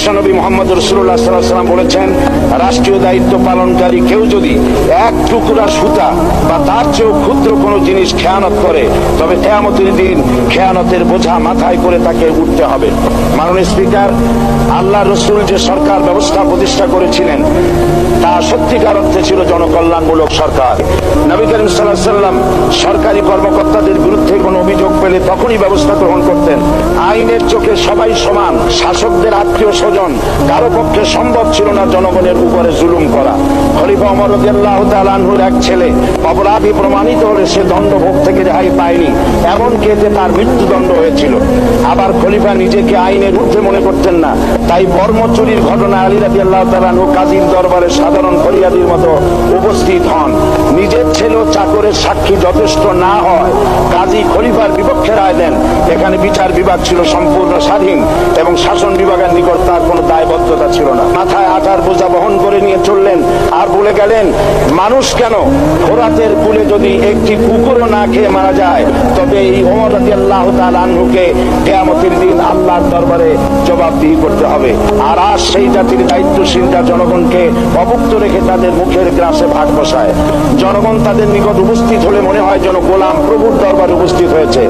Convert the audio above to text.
বিশ্বনবী মুহাম্মদ রাসূলুল্লাহ সাল্লাল্লাহু আলাইহি ওয়াসাল্লাম বলেছেন, রাষ্ট্রীয় দায়িত্ব পালনকারী কেউ যদি এক টুকরা সুতা বা তার চেয়েও ক্ষুদ্র কোনো জিনিস খেয়ানত করে, তবে কিয়ামতের দিন খেয়ানতের বোঝা মাথায় করে তাকে উঠতে হবে। মাননীয় স্পিকার, আল্লাহ রসুল যে সরকার ব্যবস্থা প্রতিষ্ঠা করেছিলেন তা সত্যিকার অর্থে ছিল জনকল্যাণমূলক সরকার। নবী করিম সাল্লাল্লাহু আলাইহি ওয়াসাল্লাম সরকারি কর্মকর্তাদের বিরুদ্ধে কোনো অভিযোগ পেলে তখনই ব্যবস্থা গ্রহণ করতেন। আইনের চোখে সবাই সমান, শাসকদের আত্মীয় স্বজন কারো পক্ষে সম্ভব ছিল না জনগণের উপরে জুলুম করা। খলিফা ওমর রাদিয়াল্লাহু তাআলা আনহুর এক ছেলে অপরাধী প্রমাণিত হলে সে দণ্ডভোগ থেকে রেহাই পায়নি, এমনকি এতে তার মৃত্যুদণ্ড হয়েছিল। আবার খলিফা নিজেকে আইনের ঊর্ধ্বে মনে করতেন না, তাই বর্ম চুরির ঘটনা আলী রাদিয়াল্লাহু তাআলা আনহু কাজীর দরবারে সাধারণ ফরিয়াদির মতো উপস্থিত হন। নিজের ছেলে ও চাকরের সাক্ষী যথেষ্ট না হয় কাজী খলিফার বিপক্ষে রায় দেন। এখানে বিচার বিভাগ ছিল সম্পূর্ণ স্বাধীন এবং শাসন বিভাগের নিকট তার কোনো দায়বদ্ধতা ছিল না। মাথায় আটার বোঝা বহন করে নিয়ে চললেন আর বলে গেলেন, মানুষ কেন, ফোরাতের কূলে যদি একটি কুকুরও না খেয়ে মারা যায়, তবে এই ওমর রাদিয়াল্লাহু তাআলা আনহুকে কিয়ামতের দিন আল্লাহর দরবারে জবাবদিহি করতে হবে। আর আজ সেই জাতির দায়িত্বশীলরা জনগণকে অভুক্ত রেখে তাদের মুখের গ্রাসে ভাগ বসায়। জনগণ তাদের নিকট উপস্থিত হলে মনে হয় যেন গোলাম প্রভুর দরবারে উপস্থিত হয়েছে।